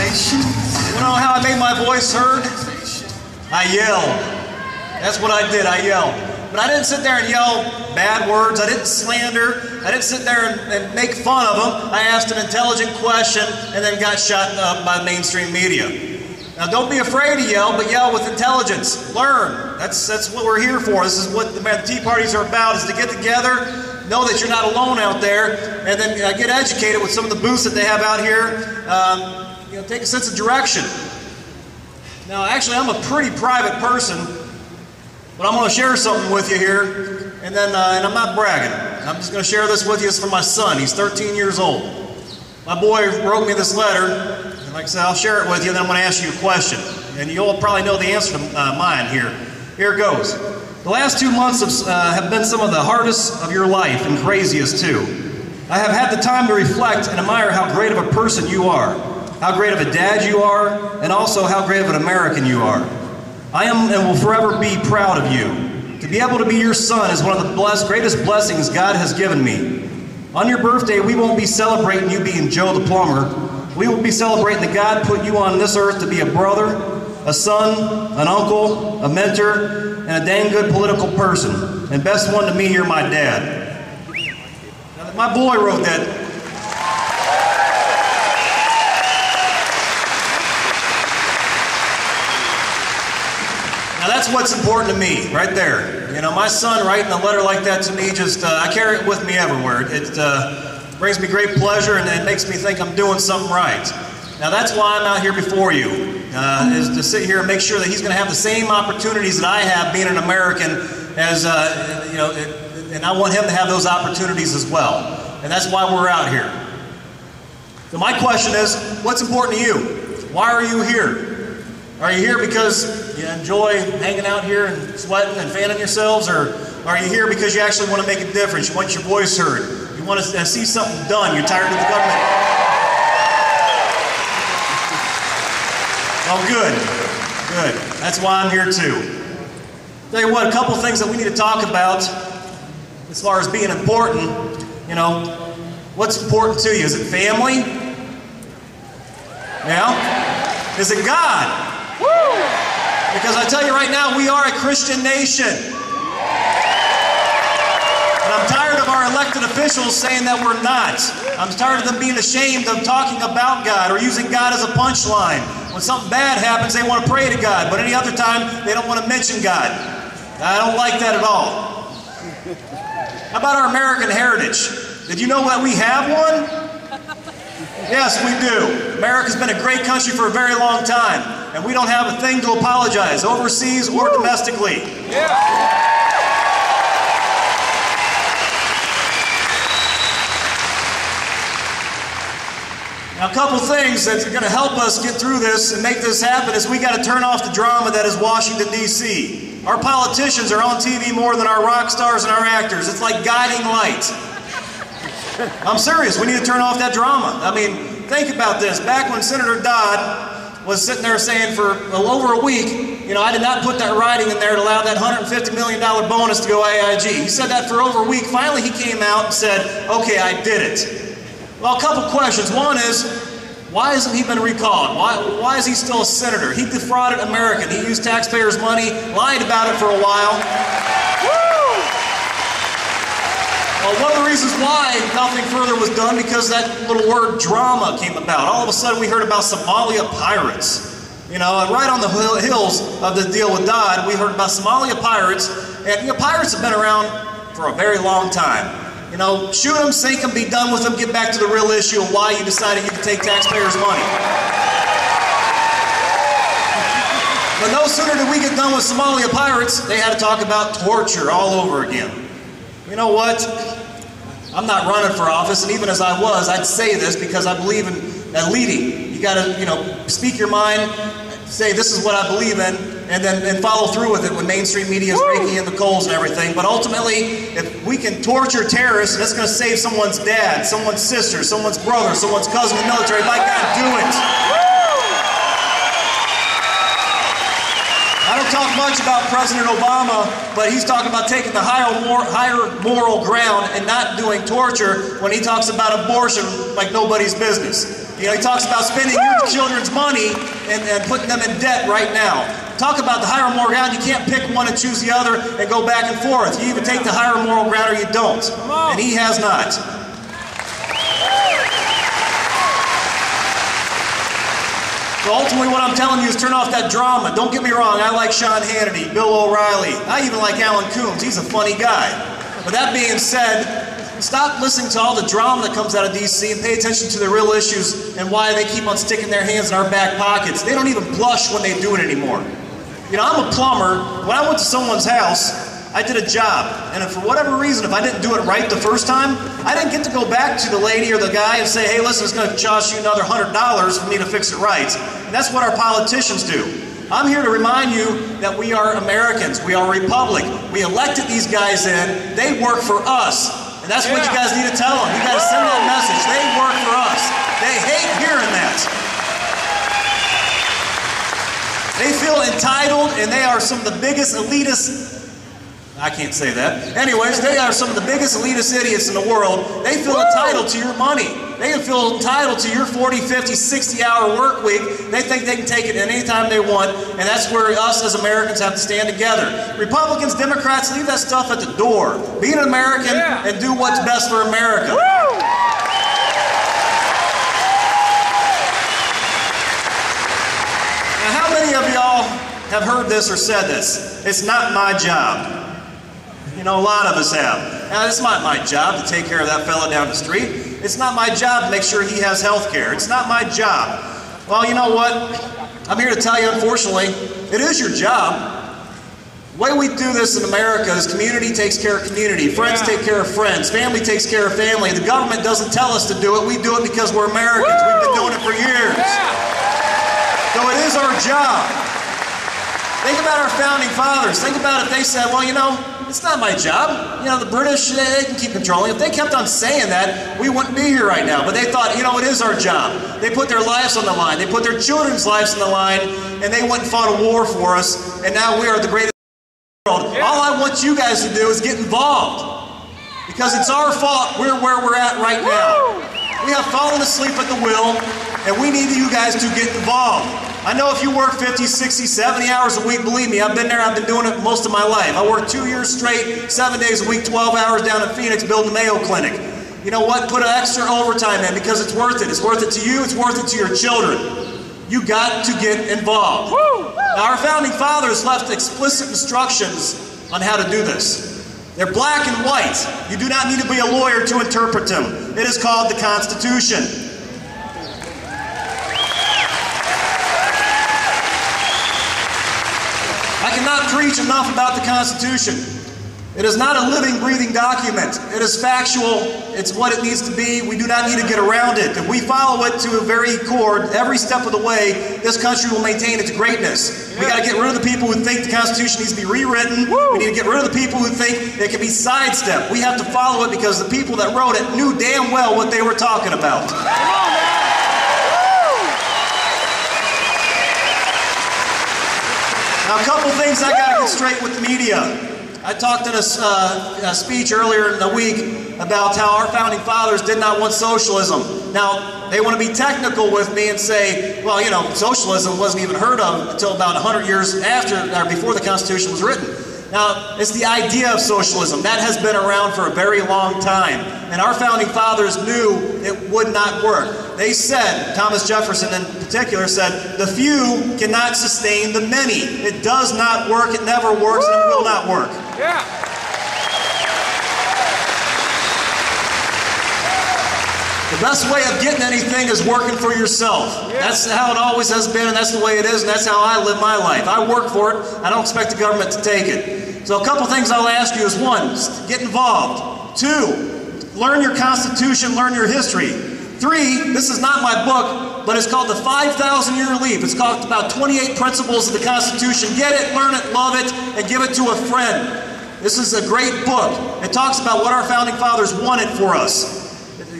You know how I made my voice heard? I yelled. That's what I did, I yelled. But I didn't sit there and yell bad words. I didn't slander. I didn't sit there and make fun of them. I asked an intelligent question and then got shot up by mainstream media. Now don't be afraid to yell, but yell with intelligence. Learn. That's what we're here for. This is what the Tea Parties are about, is to get together, know that you're not alone out there, and then get educated with some of the booths that they have out here. Take a sense of direction. Now actually I'm a pretty private person, but I'm going to share something with you here, and I'm not bragging. I'm just going to share this with you. It's from my son. He's 13 years old. My boy wrote me this letter, and like I said, I'll share it with you, and then I'm going to ask you a question. And you'll probably know the answer to mine here. Here it goes. The last 2 months have been some of the hardest of your life, and craziest too. I have had the time to reflect and admire how great of a person you are, how great of a dad you are, and also how great of an American you are. I am and will forever be proud of you. To be able to be your son is one of the greatest blessings God has given me. On your birthday, we won't be celebrating you being Joe the plumber. We will be celebrating that God put you on this earth to be a brother, a son, an uncle, a mentor, and a dang good political person. And best one to me, you're my dad. Now, my boy wrote that. Now that's what's important to me, right there. You know, my son writing a letter like that to me, I carry it with me everywhere. It brings me great pleasure, and it makes me think I'm doing something right. Now that's why I'm out here before you, is to sit here and make sure that he's going to have the same opportunities that I have being an American, as and I want him to have those opportunities as well. And that's why we're out here. So my question is, what's important to you? Why are you here? Are you here because you enjoy hanging out here and sweating and fanning yourselves, or are you here because you actually want to make a difference? You want your voice heard. You want to see something done. You're tired of the government. Oh, good. That's why I'm here too. Tell you what, a couple things that we need to talk about as far as being important. You know, what's important to you? Is it family? Yeah? Is it God? Woo! Because I tell you right now, we are a Christian nation. And I'm tired of our elected officials saying that we're not. I'm tired of them being ashamed of talking about God or using God as a punchline. When something bad happens, they want to pray to God, but any other time, they don't want to mention God. I don't like that at all. How about our American heritage? Did you know that we have one? Yes, we do. America's been a great country for a very long time, and we don't have a thing to apologize, overseas or domestically. Yeah. Now, a couple things that are going to help us get through this and make this happen is we got to turn off the drama that is Washington, D.C. Our politicians are on TV more than our rock stars and our actors. It's like guiding light. I'm serious. We need to turn off that drama. I mean, think about this. Back when Senator Dodd was sitting there saying for over a week, you know, I did not put that writing in there to allow that $150 million bonus to go AIG. He said that for over a week. Finally, he came out and said, okay, I did it. Well, a couple questions. One is, why hasn't he been recalled? Why is he still a senator? He defrauded Americans. He used taxpayers' money, lied about it for a while. Well, one of the reasons why nothing further was done, because that little word drama came about. All of a sudden we heard about Somalia pirates. You know, right on the hills of the deal with Dodd, we heard about Somalia pirates. And you know, pirates have been around for a very long time. You know, shoot them, sink them, be done with them, get back to the real issue of why you decided you could take taxpayers' money. But no sooner did we get done with Somalia pirates, they had to talk about torture all over again. You know what? I'm not running for office, and even as I was, I'd say this because I believe in leading. You got to, you know, speak your mind, say this is what I believe in, and then follow through with it when mainstream media is raking in the coals and everything. But ultimately, if we can torture terrorists, and it's going to save someone's dad, someone's sister, someone's brother, someone's cousin in the military, by God, do it. I don't talk much about President Obama, but he's talking about taking the higher moral ground and not doing torture when he talks about abortion like nobody's business. You know, he talks about spending your children's money and putting them in debt right now. Talk about the higher moral ground. You can't pick one and choose the other and go back and forth. You either take the higher moral ground or you don't. And he has not. So ultimately what I'm telling you is turn off that drama. Don't get me wrong, I like Sean Hannity, Bill O'Reilly. I even like Alan Coombs. He's a funny guy. With that being said, stop listening to all the drama that comes out of D.C. and pay attention to the real issues and why they keep on sticking their hands in our back pockets. They don't even blush when they do it anymore. You know, I'm a plumber. When I went to someone's house, I did a job, and if for whatever reason, if I didn't do it right the first time, I didn't get to go back to the lady or the guy and say, hey, listen, it's going to cost you another $100 for me to fix it right. And that's what our politicians do. I'm here to remind you that we are Americans. We are a republic. We elected these guys in. They work for us. And that's what you guys need to tell them. You got to send that message. They work for us. They hate hearing that. They feel entitled, and they are some of the biggest elitist, I can't say that. Anyways, they are some of the biggest elitist idiots in the world. They feel entitled to your money. They feel entitled to your 40, 50, 60-hour work week. They think they can take it anytime they want, and that's where us as Americans have to stand together. Republicans, Democrats, leave that stuff at the door. Be an American and do what's best for America. Now, how many of y'all have heard this or said this? It's not my job. You know, a lot of us have. Now, it's not my job to take care of that fella down the street. It's not my job to make sure he has health care. It's not my job. Well, you know what? I'm here to tell you, unfortunately, it is your job. The way we do this in America is community takes care of community. Friends take care of friends. Family takes care of family. The government doesn't tell us to do it. We do it because we're Americans. We've been doing it for years. So it is our job. Think about our founding fathers. Think about if they said, well, you know, it's not my job. You know, the British, they can keep controlling. If they kept on saying that, we wouldn't be here right now. But they thought, you know, it is our job. They put their lives on the line. They put their children's lives on the line, and they went and fought a war for us, and now we are the greatest in the world. All I want you guys to do is get involved. Because it's our fault we're where we're at right now. We have fallen asleep at the wheel, and we need you guys to get involved. I know if you work 50, 60, 70 hours a week, believe me, I've been there, I've been doing it most of my life. I worked 2 years straight, 7 days a week, 12 hours down in Phoenix building the Mayo Clinic. You know what? Put an extra overtime in because it's worth it. It's worth it to you, it's worth it to your children. You got to get involved. Now, our founding fathers left explicit instructions on how to do this. They're black and white. You do not need to be a lawyer to interpret them. It is called the Constitution. I cannot preach enough about the Constitution. It is not a living, breathing document. It is factual. It's what it needs to be. We do not need to get around it. If we follow it to a very core, every step of the way, this country will maintain its greatness. We got to get rid of the people who think the Constitution needs to be rewritten. We need to get rid of the people who think it can be sidestepped. We have to follow it because the people that wrote it knew damn well what they were talking about. Now, a couple things I got to get straight with the media. I talked in a speech earlier in the week about how our founding fathers did not want socialism. Now, they want to be technical with me and say, well, you know, socialism wasn't even heard of until about 100 years after or before the Constitution was written. Now, it's the idea of socialism. That has been around for a very long time. And our founding fathers knew it would not work. They said, Thomas Jefferson in particular said, the few cannot sustain the many. It does not work, it never works, and it will not work. The best way of getting anything is working for yourself. That's how it always has been, and that's the way it is, and that's how I live my life. I work for it. I don't expect the government to take it. So a couple things I'll ask you is, one, get involved. Two, learn your Constitution, learn your history. Three, this is not my book, but it's called The 5,000-Year Leap. It's called about 28 Principles of the Constitution. Get it, learn it, love it, and give it to a friend. This is a great book. It talks about what our founding fathers wanted for us.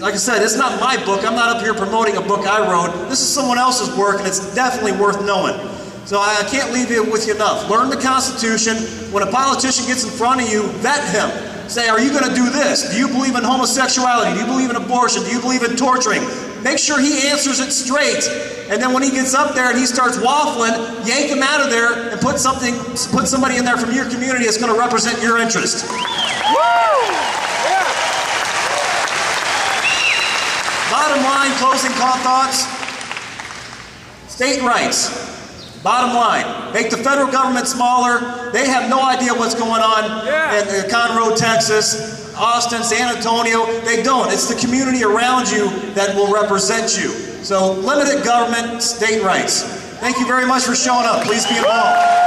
Like I said, it's not my book. I'm not up here promoting a book I wrote. This is someone else's work, and it's definitely worth knowing. So I can't leave it with you enough. Learn the Constitution. When a politician gets in front of you, vet him. Say, are you going to do this? Do you believe in homosexuality? Do you believe in abortion? Do you believe in torturing? make sure he answers it straight. And then when he gets up there and he starts waffling, yank him out of there and put somebody in there from your community that's going to represent your interest. Bottom line, closing thoughts, state rights. Bottom line, make the federal government smaller. They have no idea what's going on in Conroe, Texas, Austin, San Antonio. They don't. It's the community around you that will represent you. So limited government, state rights. Thank you very much for showing up. Please be involved.